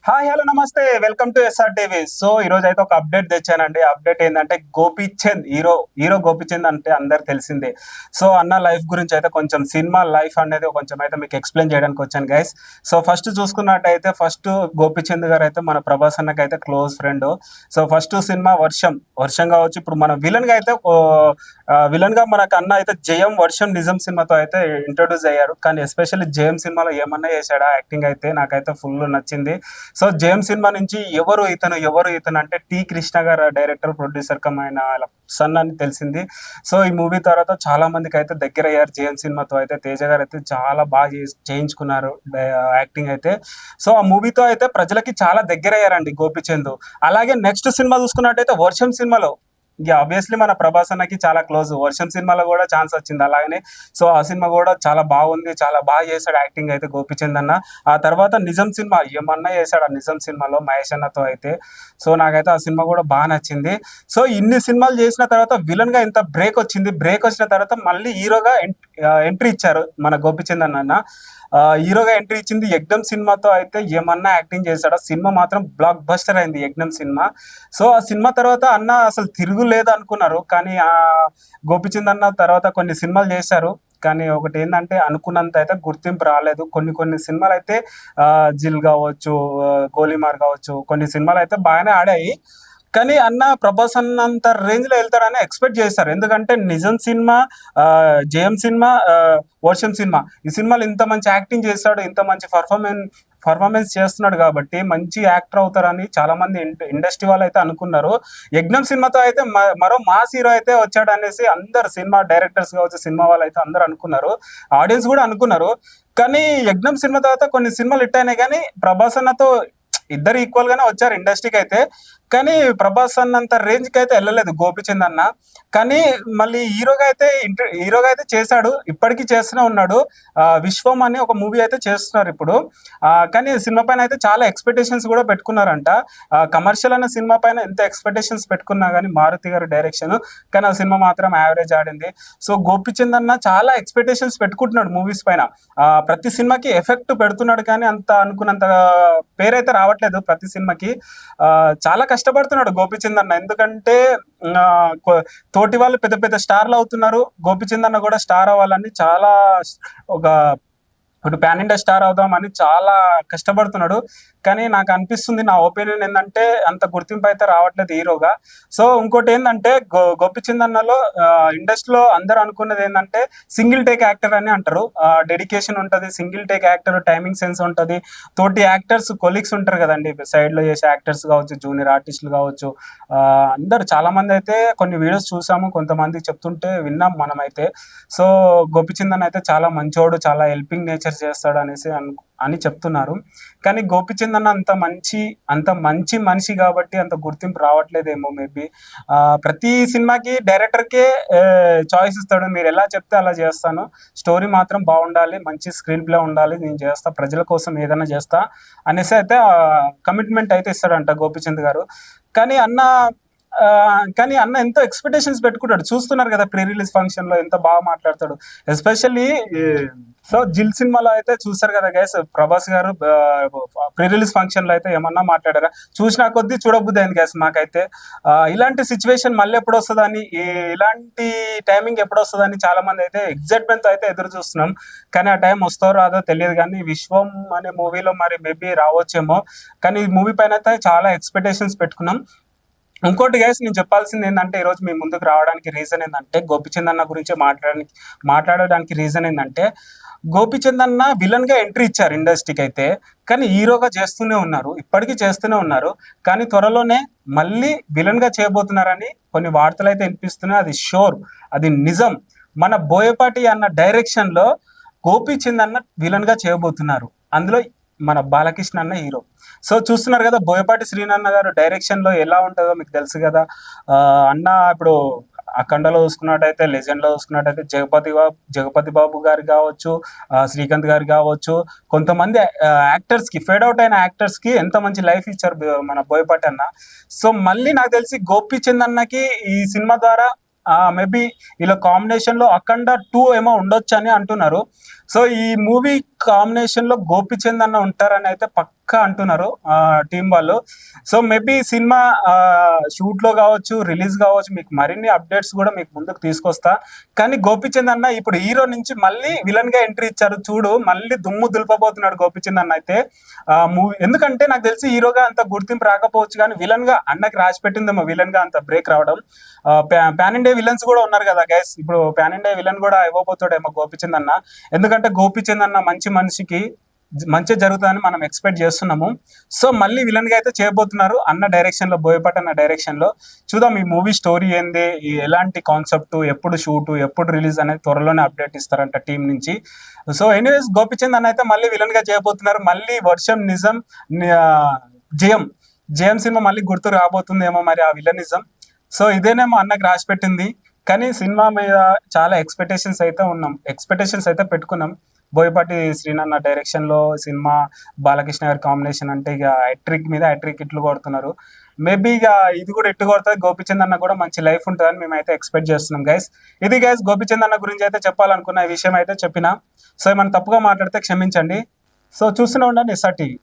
Hi hello నమస్తే welcome to SR TV. So ఈ రోజు అయితే ఒక అప్డేట్ తెచ్చానండి. అప్డేట్ ఏంటంటే గోపీచంద్ హీరో గోపీచంద్ అంటే అందరికి తెలిసిందే. సో అన్న లైఫ్ గురించి అయితే కొంచెం సినిమా లైఫ్ అనేది కొంచెం అయితే మీకు ఎక్స్ప్లెయిన్ చేయడానికి వచ్చాను గైస్. సో ఫస్ట్ చూసుకున్నట్టయితే ఫస్ట్ గోపీచంద్ గారు అయితే మన ప్రభాస్ అన్నకి అయితే close friend. So first cinema వర్షం కావచ్చు. ఇప్పుడు మన విలన్ గా అయితే విలన్ గా మనకు అన్న అయితే జయం వర్షం నిజం సినిమాతో అయితే ఇంట్రొడ్యూస్ అయ్యారు. కానీ ఎస్పెషల్లీ జయం సినిమాలో ఏమన్నా చేశాడా యాక్టింగ్ అయితే నాకైతే ఫుల్ నచ్చింది. సో జేమ్స్ సినిమా నుంచి ఎవరు ఇతను అంటే టి కృష్ణ గారు డైరెక్టర్ ప్రొడ్యూసర్ కమ్ ఆయన సన్ అని తెలిసింది. సో ఈ మూవీ తర్వాత చాలా మందికి అయితే దగ్గర అయ్యారు. జేమ్స్ సినిమాతో అయితే తేజ గారు అయితే చాలా బాగా చేయించుకున్నారు యాక్టింగ్ అయితే. సో ఆ మూవీతో అయితే ప్రజలకి చాలా దగ్గర అయ్యారండి గోపిచంద్. అలాగే నెక్స్ట్ సినిమా చూసుకున్నట్టయితే వర్షం సినిమాలో ఆబ్వియస్లీ మన ప్రభాస్ అన్నకి చాలా క్లోజ్. వర్షం సినిమాలో కూడా ఛాన్స్ వచ్చింది అలాగనే. సో ఆ సినిమా కూడా చాలా బాగుంది, చాలా బాగా చేశాడు యాక్టింగ్ అయితే గోపిచంద్ అన్న. ఆ తర్వాత నిజం సినిమా ఏమన్నా చేశాడు ఆ నిజం సినిమాలో మహేష్ అన్నతో అయితే. సో నాకైతే ఆ సినిమా కూడా బాగా నచ్చింది. సో ఇన్ని సినిమాలు చేసిన తర్వాత విలన్ గా ఇంత బ్రేక్ వచ్చింది. బ్రేక్ వచ్చిన తర్వాత మళ్ళీ హీరోగా ఎంట్రీ ఇచ్చారు మన గోపిచంద్ అన్న. హీరోగా ఎంట్రీ ఇచ్చింది యజ్ఞం సినిమాతో అయితే ఏమన్నా యాక్టింగ్ చేశాడు. సినిమా మాత్రం బ్లాక్ బస్టర్ అయింది యజ్ఞం సినిమా. సో ఆ సినిమా తర్వాత అన్న అసలు తిరుగులేదు అనుకున్నారు. కానీ ఆ గోపిచంద్ అన్న తర్వాత కొన్ని సినిమాలు చేశారు. కానీ ఒకటి ఏంటంటే అనుకున్నంత అయితే గుర్తింపు రాలేదు. కొన్ని సినిమాలు అయితే జిల్ కావచ్చు, గోలీమార్ కావచ్చు, కొన్ని సినిమాలు అయితే బాగానే ఆడాయి. కానీ అన్న ప్రభాస్ అన్నంత రేంజ్ లో వెళ్తాడని ఎక్స్పెక్ట్ చేశారు. ఎందుకంటే నిజం సినిమా, జయం సినిమా, వర్షం సినిమా, ఈ సినిమాలు ఇంత మంచి యాక్టింగ్ చేస్తాడు, ఇంత మంచి పర్ఫార్మెన్స్ చేస్తున్నాడు కాబట్టి మంచి యాక్టర్ అవుతారని చాలా మంది ఇండస్ట్రీ వాళ్ళు అయితే అనుకున్నారు. యజ్ఞం సినిమాతో అయితే మరో మాస్ హీరో అయితే వచ్చాడు అనేసి అందరు సినిమా డైరెక్టర్స్ కావచ్చు, సినిమా వాళ్ళు అయితే అందరు అనుకున్నారు, ఆడియన్స్ కూడా అనుకున్నారు. కానీ యజ్ఞం సినిమా తర్వాత కొన్ని సినిమాలు హిట్ అయినాయి. కానీ ప్రభాస్ అన్నతో ఇద్దరు ఈక్వల్ గానే వచ్చారు ఇండస్ట్రీకి అయితే. కానీ ప్రభాస్ అన్నంత రేంజ్ కి అయితే వెళ్ళలేదు గోపిచంద్ అన్న. కానీ మళ్ళీ హీరోగా అయితే చేశాడు, ఇప్పటికీ చేస్తూనే ఉన్నాడు. విశ్వం అని ఒక మూవీ అయితే చేస్తున్నారు ఇప్పుడు. కానీ సినిమా పైన అయితే చాలా ఎక్స్పెక్టేషన్స్ కూడా పెట్టుకున్నారంట. కమర్షియల్ అనే సినిమా పైన ఎంత ఎక్స్పెక్టేషన్స్ పెట్టుకున్నా కానీ మారుతి గారి డైరెక్షన్, కానీ ఆ సినిమా మాత్రం యావరేజ్ ఆడింది. సో గోపిచంద్ అన్న చాలా ఎక్స్పెక్టేషన్స్ పెట్టుకుంటున్నాడు మూవీస్ పైన. ప్రతి సినిమాకి ఎఫెక్ట్ పెడుతున్నాడు కానీ అంత అనుకున్నంత పేరైతే రావట్లేదు ప్రతి సినిమాకి. చాలా కష్టపడుతున్నాడు గోపిచంద్ అన్న. ఎందుకంటే తోటి వాళ్ళు పెద్ద పెద్ద స్టార్లు అవుతున్నారు, గోపిచంద్ అన్న కూడా స్టార్ అవ్వాలని చాలా ఒక ఇప్పుడు పాన్ ఇండియా స్టార్ అవుదామని చాలా కష్టపడుతున్నాడు. కానీ నాకు అనిపిస్తుంది, నా ఒపీనియన్ ఏంటంటే అంత గుర్తింపు అయితే రావట్లేదు హీరోగా. సో ఇంకోటి ఏంటంటే గోపిచంద్ అన్నలో ఇండస్ట్రీలో అందరూ అనుకున్నది ఏంటంటే సింగిల్ టేక్ యాక్టర్ అని అంటారు. డెడికేషన్ ఉంటుంది, single take actor, timing sense ఉంటుంది, తోటి యాక్టర్స్ కొలీగ్స్ ఉంటారు కదండి, సైడ్ లో చేసే యాక్టర్స్ కావచ్చు, జూనియర్ ఆర్టిస్టులు కావచ్చు, అందరు చాలా మంది అయితే కొన్ని వీడియోస్ చూసాము, కొంతమంది చెప్తుంటే విన్నాం మనమైతే. సో గోపిచంద్ అన్న అయితే చాలా మంచోడు, చాలా హెల్పింగ్ నేచర్ చేస్తాడు అని చెప్తున్నారు. కానీ గోపిచంద్ అన్న అంత మంచి మనిషి కాబట్టి అంత గుర్తింపు రావట్లేదేమో మేబీ. ప్రతి సినిమాకి డైరెక్టర్కే చాయిస్ ఇస్తాడు, మీరు ఎలా చెప్తే అలా చేస్తాను, స్టోరీ మాత్రం బాగుండాలి, మంచి స్క్రీన్ ప్లే ఉండాలి, నేను చేస్తా, ప్రజల కోసం ఏదైనా చేస్తా అనేసి అయితే కమిట్మెంట్ అయితే ఇస్తాడంట గోపిచంద్ గారు. కానీ అన్న ఎంతో ఎక్స్పెక్టేషన్స్ పెట్టుకుంటాడు. చూస్తున్నారు కదా ప్రీ రిలీజ్ ఫంక్షన్ లో ఎంత బాగా మాట్లాడతాడు. ఎస్పెషల్లీ సో జిల్ సినిమాలో అయితే చూస్తారు కదా గైస్, ప్రభాస్ గారు ప్రీ రిలీజ్ ఫంక్షన్ లో అయితే ఏమన్నా మాట్లాడారా, చూసినా కొద్దీ చూడబుద్ది అయింది గైస్ మాకైతే. ఇలాంటి సిచ్యువేషన్ మళ్ళీ ఎప్పుడు వస్తుందని, ఇలాంటి టైమింగ్ ఎప్పుడు వస్తుందని చాలా మంది అయితే ఎగ్జైట్మెంట్ తో అయితే ఎదురు చూస్తున్నాం. కానీ ఆ టైం వస్తారో రాదో తెలియదు. కానీ విశ్వం అనే మూవీలో మరి మేబీ రావచ్చేమో. కానీ ఈ మూవీ పైన అయితే చాలా ఎక్స్పెక్టేషన్స్ పెట్టుకున్నాం. ఇంకోటి గైస్ నేను చెప్పాల్సింది ఏంటంటే, ఈరోజు మీ ముందుకు రావడానికి రీజన్ ఏంటంటే, గోపిచంద్ అన్న గురించి మాట్లాడడానికి రీజన్ ఏంటంటే, గోపిచంద్ అన్న విలన్ గా ఎంట్రీ ఇచ్చారు ఇండస్ట్రీకి అయితే. కానీ హీరోగా చేస్తూనే ఉన్నారు, ఇప్పటికీ చేస్తూనే ఉన్నారు. కానీ త్వరలోనే మళ్ళీ విలన్ గా చేయబోతున్నారని కొన్ని వార్తలు అయితే వినిపిస్తున్నాయి. అది షోర్, అది నిజం. మన బోయపాటి అన్న డైరెక్షన్ లో గోపిచంద్ అన్న విలన్ గా చేయబోతున్నారు. అందులో మన బాలకృష్ణ అన్న హీరో. సో చూస్తున్నారు కదా బోయపాటి శ్రీనన్న గారు డైరెక్షన్ లో ఎలా ఉంటుందో మీకు తెలుసు కదా. అన్న ఇప్పుడు అఖండలో చూసుకున్నట్టయితే, లెజెండ్ లో చూసుకున్నట్టయితే జగపతి బాబు గారు కావచ్చు, శ్రీకాంత్ గారు కావచ్చు, కొంతమంది యాక్టర్స్ కి, ఫేడ్ అవుట్ అయిన యాక్టర్స్ కి ఎంత మంచి లైఫ్ ఇచ్చారు మన బోయపాటి అన్న. సో మళ్ళీ నాకు తెలిసి గోపిచంద్ అన్నకి ఈ సినిమా ద్వారా మేబీ ఇలా కాంబినేషన్ లో అఖండ 2 ఏమో ఉండొచ్చు అని అంటున్నారు. సో ఈ మూవీ కాంబినేషన్ లో గోపిచంద్ అన్న ఉంటారని అయితే పక్కా అంటున్నారు టీం వాళ్ళు. సో మేబీ సినిమా షూట్ లో కావచ్చు, రిలీజ్ కావచ్చు, మీకు మరిన్ని అప్డేట్స్ కూడా మీకు ముందుకు తీసుకొస్తా. కానీ గోపిచంద్ అన్న ఇప్పుడు హీరో నుంచి మళ్ళీ విలన్ గా ఎంట్రీ ఇచ్చారు చూడు, మళ్ళీ దుమ్ము దులిపబోతున్నాడు గోపిచంద్ అన్న అయితే మూవీ. ఎందుకంటే నాకు తెలిసి హీరోగా అంత గుర్తింపు రాకపోవచ్చు, కానీ విలన్ గా అన్నకి రాసి పెట్టిందేమో విలన్ గా అంత బ్రేక్ రావడం. పాన్ ఇండియా విలన్స్ కూడా ఉన్నారు కదా గైస్, ఇప్పుడు పాన్ ఇండియా విలన్ కూడా ఇవ్వబోతాడేమో గోపిచంద్ అన్న. ఎందుకంటే గోపిచంద్ అన్న మంచి మనిషికి మంచి జరుగుతుందని మనం ఎక్స్పెక్ట్ చేస్తున్నాము. సో మళ్ళీ విలన్ గా అయితే చేయబోతున్నారు అన్న డైరెక్షన్ లో, బోయపాటి అన్న డైరెక్షన్ లో. చూద్దాం ఈ మూవీ స్టోరీ ఏంది, ఎలాంటి కాన్సెప్ట్, ఎప్పుడు షూట్, ఎప్పుడు రిలీజ్ అనేది త్వరలోనే అప్డేట్ ఇస్తారంట టీం నుంచి. సో ఎనీవేస్ గోపిచంద్ అన్న అయితే మళ్ళీ విలన్ గా చేయబోతున్నారు. మళ్ళీ వర్షం నిజం ఆ, జయం జయం సినిమా మళ్ళీ గుర్తు రాబోతుందేమో మరి ఆ విలనిజం. సో ఇదేనేమో అన్నకి రాసి పెట్టింది. కానీ సినిమా మీద చాలా ఎక్స్పెక్టేషన్స్ అయితే పెట్టుకున్నాం. బోయపాటి శ్రీనన్న డైరెక్షన్ లో సినిమా, బాలకృష్ణ గారి కాంబినేషన్ అంటే ఇక హ్యాట్రిక్ మీద హ్యాట్రిక్ ఇట్లు కొడుతున్నారు. మేబీ ఇక ఇది కూడా ఎట్టు కొడుతుంది, గోపిచంద్ అన్న కూడా మంచి లైఫ్ ఉంటుందని మేమైతే ఎక్స్పెక్ట్ చేస్తున్నాం గైస్. ఇది గైస్ గోపిచంద్ అన్న గురించి అయితే చెప్పాలనుకున్న ఈ విషయం అయితే చెప్పిన. సో ఏమైనా తప్పుగా మాట్లాడితే క్షమించండి. సో చూస్తూనే ఉండండి SR టీవీ.